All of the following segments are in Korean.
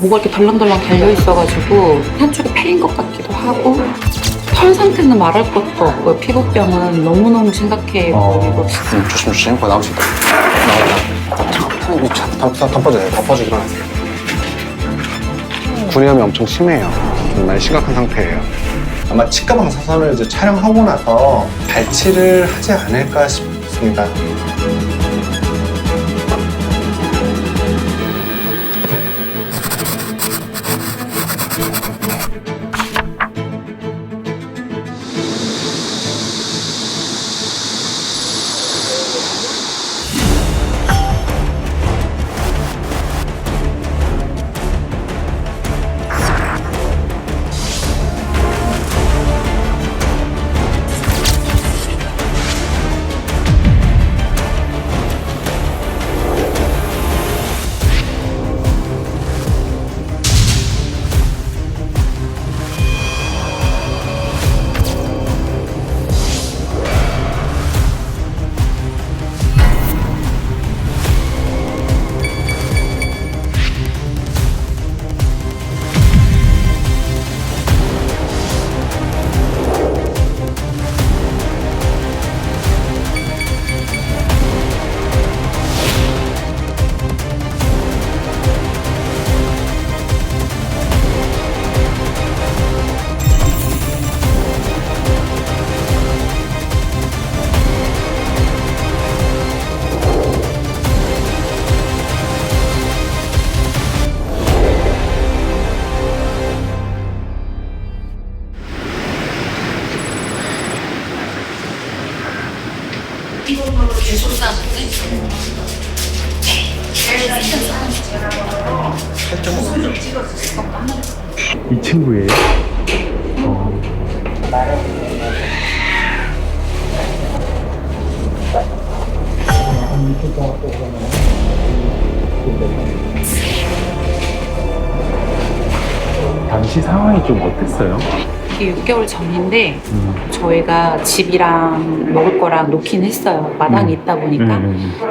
뭐가 이렇게 덜렁덜렁 달려있어가지고 한쪽에 패인 것 같기도 하고 털 상태는 말할 것도 없고요. 피부병은 너무너무 심각해요. 그리고 조심. 거기 나올 수 있다. 나와라. 덮어줘, 일어나세요. 구내염이 엄청 심해요. 정말 심각한 상태예요. 아마 치과 방사선을 이제 촬영하고 나서 발치를 하지 않을까 싶습니다. 이 친구예요? 당시 상황이 좀 어땠어요? 이게 6개월 전인데 저희가 집이랑 먹을 거랑 놓긴 했어요. 마당에 있다 보니까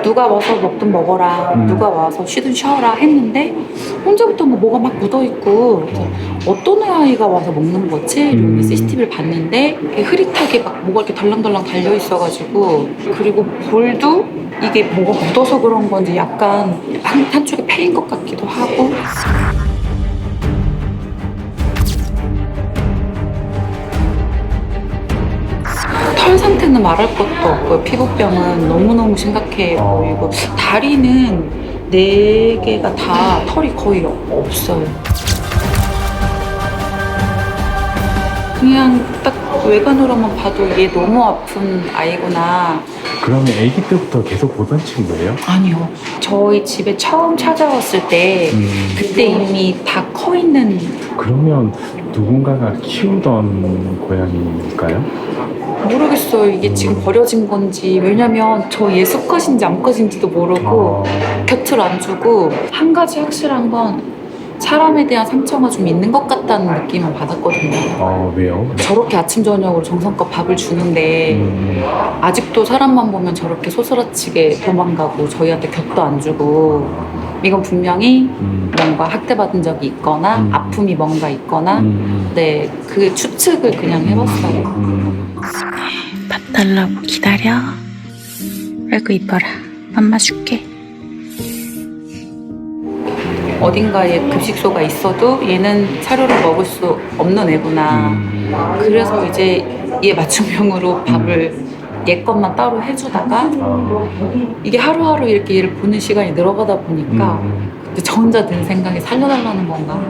누가 와서 먹든 먹어라, 누가 와서 쉬든 쉬어라 했는데 혼자부터 뭐가 막 묻어있고 어떤 아이가 와서 먹는 거지? 이러고 CCTV를 봤는데 이렇게 흐릿하게 막 뭐가 이렇게 덜렁덜렁 달려있어가지고 그리고 볼도 이게 뭐가 묻어서 그런 건지 약간 한쪽에 패인 것 같기도 하고 털 상태는 말할 것도 없고요. 피부병은 너무너무 심각해 보이고 다리는 4개가 다 털이 거의 없어요. 그냥 딱 외관으로만 봐도 얘 너무 아픈 아이구나. 그러면 아기 때부터 계속 보던 친구예요? 아니요. 저희 집에 처음 찾아왔을 때 그때 이미 다 커 있는. 그러면 누군가가 키우던 고양이일까요? 모르겠어요. 이게 지금 버려진 건지. 왜냐면 저 얘 수컷인지 암컷인지도 모르고 곁을 안 주고 한 가지 확실한 건 사람에 대한 상처가 좀 있는 것 같다는 느낌을 받았거든요. 왜요? 저렇게 아침 저녁으로 정성껏 밥을 주는데 아직도 사람만 보면 저렇게 소스라치게 도망가고 저희한테 곁도 안 주고 이건 분명히 뭔가 학대받은 적이 있거나 아픔이 뭔가 있거나 네, 그 추측을 그냥 해봤어요. 밥 달라고 기다려. 아이고 이뻐라. 맘마 줄게. 어딘가에 급식소가 있어도 얘는 사료를 먹을 수 없는 애구나. 그래서 이제 얘 맞춤형으로 밥을 얘 것만 따로 해주다가 이게 하루하루 이렇게 얘를 보는 시간이 늘어가다 보니까 저 혼자 든 생각이 살려달라는 건가.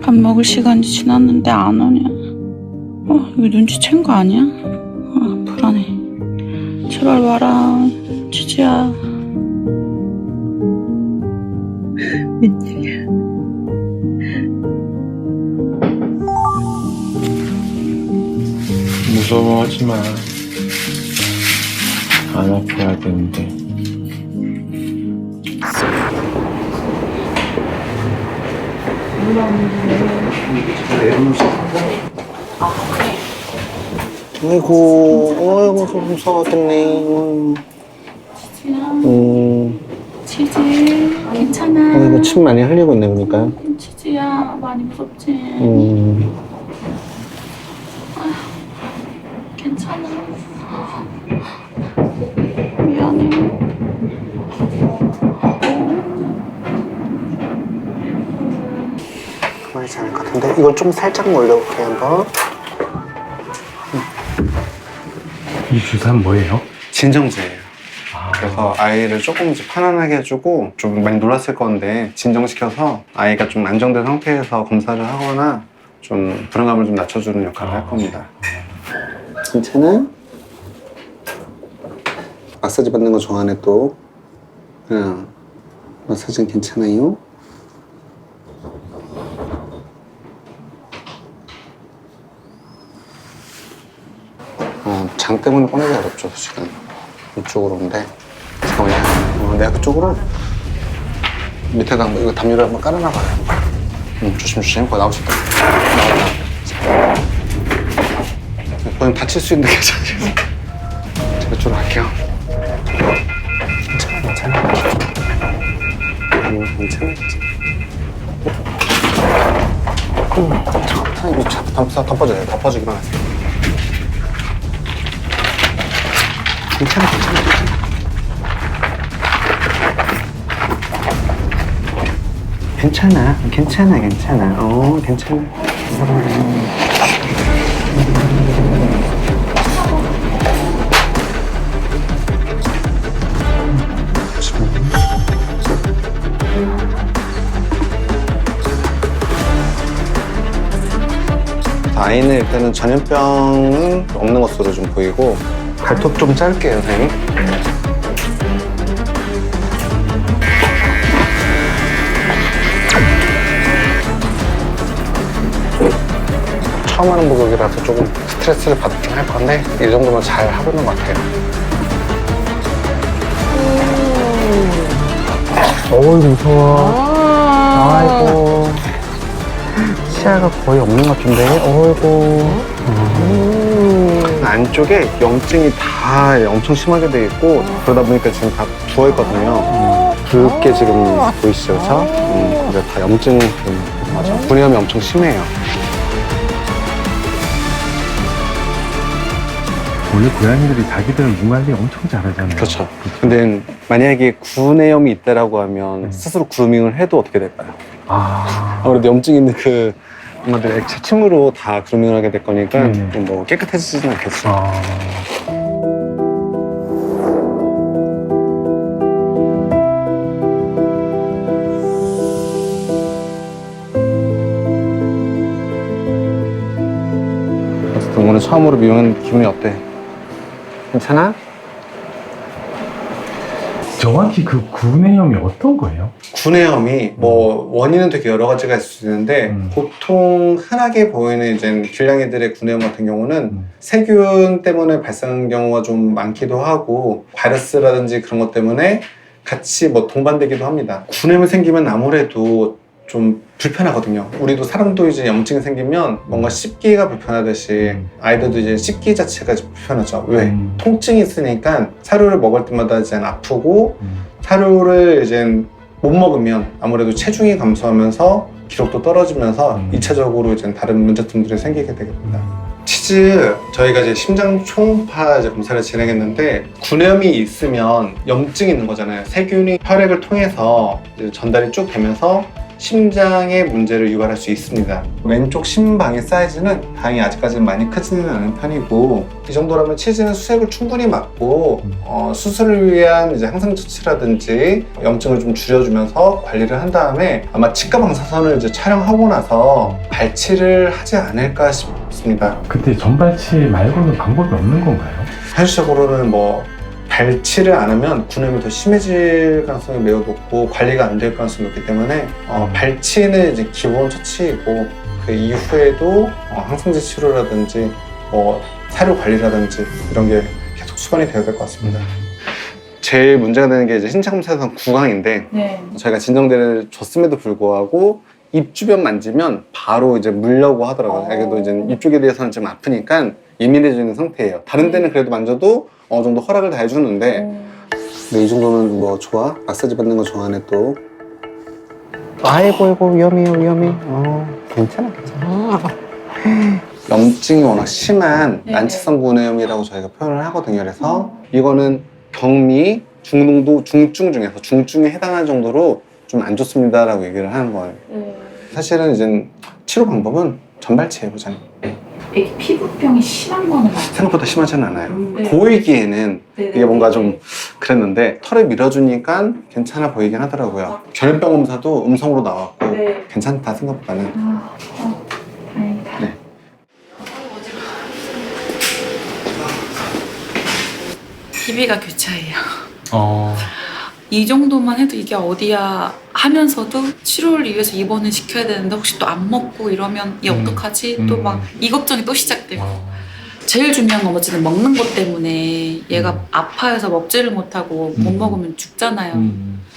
밥 먹을 시간이 지났는데 안 오냐. 이거 눈치챈 거 아니야? 불안해. 제발 와라, 지지야. 웬일이야. 무서워하지 마. 안 아파야 되는데. 아이고, 좀 무서웠겠네. 지지야. 치즈 괜찮아. 이거 침 많이 흘리고 있네, 보니까. 치즈야 많이 무섭지. 괜찮아. 미안해. 그만하지 않을 것 같은데? 이걸 좀 살짝 올려볼게, 한번. 이 주사는 뭐예요? 진정제예요. 그래서 아이를 조금 이제 편안하게 해주고 좀 많이 놀랐을 건데 진정시켜서 아이가 좀 안정된 상태에서 검사를 하거나 좀 불안감을 좀 낮춰주는 역할을 할 겁니다. 괜찮아? 마사지 받는 거 좋아하네 또. 응. 마사지는 괜찮아요? 장 때문에 꺼내기 어렵죠, 지금. 이쪽으로 온데. 잠깐만요. 내가 그쪽으로 밑에다 한번, 이거 담요를 한번 깔아놔봐요. 조심조심. 거기 나올 수 있다. 나와라. 거기 다칠 수 있는데 괜찮아요. 제가 이쪽으로 갈게요. 괜찮아. 괜찮아. 이거 덮어줘요. 덮어주기만 하세요. 괜찮아. 괜찮아. 괜찮아. 아이는 일단은 전염병은 없는 것으로 좀 보이고 발톱 좀 짧게요, 선생님. 처음 하는 목욕이라서 조금 스트레스를 받긴 할 건데 이 정도면 잘 하고 있는 것 같아요. 어우 무서워. 아이고 치아가 거의 없는 것 같은데. 어이구. 안쪽에 염증이 다 엄청 심하게 돼 있고 그러다 보니까 지금 다 부어 있거든요. 붉게 지금 보이시죠? 그래서 이제 다 염증 분해염이 엄청 심해요. 원래 고양이들이 자기들 몸 관리 엄청 잘하잖아요. 그렇죠. 근데 만약에 구내염이 있다라고 하면 스스로 그루밍을 해도 어떻게 될까요? 아무래도 염증 있는 그 엄마들 액체 침으로 다 그루밍을 하게 될 거니까 뭐 깨끗해지진 않겠죠. 어쨌든 오늘 처음으로 미용한 기분이 어때? 괜찮아? 정확히 그 구내염이 어떤 거예요? 구내염이 뭐 원인은 되게 여러 가지가 있을 수 있는데 보통 흔하게 보이는 이제 길냥이들의 구내염 같은 경우는 세균 때문에 발생하는 경우가 좀 많기도 하고 바이러스라든지 그런 것 때문에 같이 뭐 동반되기도 합니다. 구내염이 생기면 아무래도 좀 불편하거든요. 우리도 사람도 이제 염증이 생기면 뭔가 씹기가 불편하듯이 아이들도 이제 씹기 자체가 불편하죠. 왜? 통증이 있으니까 사료를 먹을 때마다 이제 아프고 사료를 이제 못 먹으면 아무래도 체중이 감소하면서 기록도 떨어지면서 2차적으로 이제 다른 문제점들이 생기게 되겠습니다. 치즈 저희가 이제 심장 초음파 이제 검사를 진행했는데 구내염이 있으면 염증이 있는 거잖아요. 세균이 혈액을 통해서 이제 전달이 쭉 되면서 심장에 문제를 유발할 수 있습니다. 왼쪽 심방의 사이즈는 다행히 아직까지는 많이 크지는 않은 편이고 이 정도라면 치즈는 수액을 충분히 맞고 수술을 위한 이제 항상 조치라든지 염증을 좀 줄여주면서 관리를 한 다음에 아마 치과 방사선을 이제 촬영하고 나서 발치를 하지 않을까 싶습니다. 그때 전발치 말고는 방법이 없는 건가요? 현실적으로는 뭐 발치를 안 하면 구내염이 더 심해질 가능성이 매우 높고 관리가 안 될 가능성이 높기 때문에 발치는 이제 기본 처치이고 그 이후에도 항생제 치료라든지 뭐 사료 관리라든지 이런 게 계속 수반이 되어야 될 것 같습니다. 제일 문제가 되는 게 이제 신체 검사에서는 구강인데 저희가 진정제를 줬음에도 불구하고 입 주변 만지면 바로 이제 물려고 하더라고요. 그래도 이제 입 쪽에 대해서는 좀 아프니까 예민해지는 상태예요. 다른 데는 그래도 만져도 어느 정도 허락을 다 해주는데 근데 이 정도면 뭐 좋아? 마사지 받는 거 좋아하네 또. 아이고 위험해요. 괜찮아. 염증이 워낙 심한 네. 난치성 구내염이라고 저희가 표현을 하거든요. 그래서 이거는 경미, 중농도, 중증 중에서 중증에 해당하는 정도로 좀 안 좋습니다라고 얘기를 하는 거예요. 사실은 이제 치료 방법은 전발치예요, 보자니. 애기 피부병이 심한 거는 아니에요. 생각보다 심하지는 않아요. 네. 보이기에는 네, 이게 뭔가 좀 그랬는데 털을 밀어주니까 괜찮아 보이긴 하더라고요. 결핵병 검사도 음성으로 나왔고 네. 괜찮다 생각보다는. 다행이다. 네. 비비가 교차예요. 어. 이 정도만 해도 이게 어디야 하면서도 치료를 위해서 입원을 시켜야 되는데 혹시 또 안 먹고 이러면 얘 어떡하지? 또 막 이 걱정이 또 시작되고. 제일 중요한 건 어쨌든 먹는 것 때문에 얘가 아파해서 먹지를 못하고 못 먹으면 죽잖아요.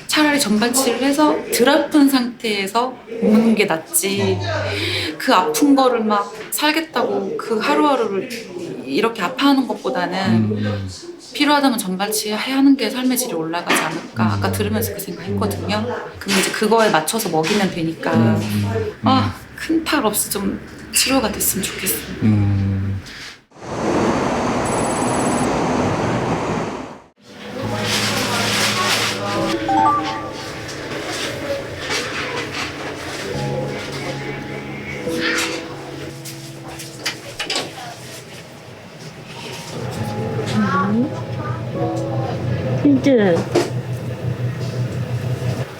차라리 전발치를 해서 덜 아픈 상태에서 먹는 게 낫지. 그 아픈 거를 막 살겠다고 그 하루하루를 이렇게 아파하는 것보다는 필요하다면 전발치 해야 하는 게 삶의 질이 올라가지 않을까. 아까 들으면서 그 생각했거든요. 그럼 이제 그거에 맞춰서 먹이면 되니까 큰 탈 없이 좀 치료가 됐으면 좋겠어요. 치즈.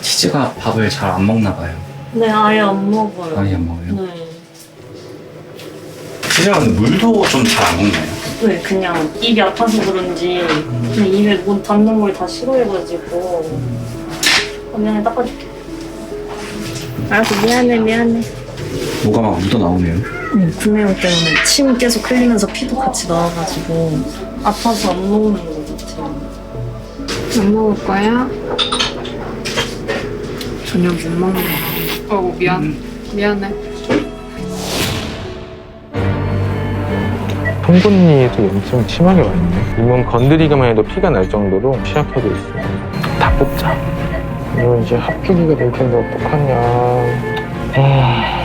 치즈가 밥을 잘 안 먹나 봐요. 네, 아예 안 먹어요. 아예 안 먹어요? 네. 치즈가 근데 물도 좀 잘 안 먹나요? 네, 그냥 입이 아파서 그런지 그냥 입에 못 닿는 걸 다 싫어해가지고. 미안해, 닦아줄게. 알았어, 미안해. 뭐가 막 묻어 나오네요. 구매용 때문에 침 계속 흘리면서 피도 같이 나와가지고 아파서 안 먹는 것 같아요. 안 먹을 거야? 저녁 못 먹는 거. 미안해. 송곳니에도 염증이 심하게 와 있네. 잇몸 건드리기만 해도 피가 날 정도로 취약해져 있습니다. 다 뽑자. 이거 이제 합주기가 될 텐데 어떡하냐.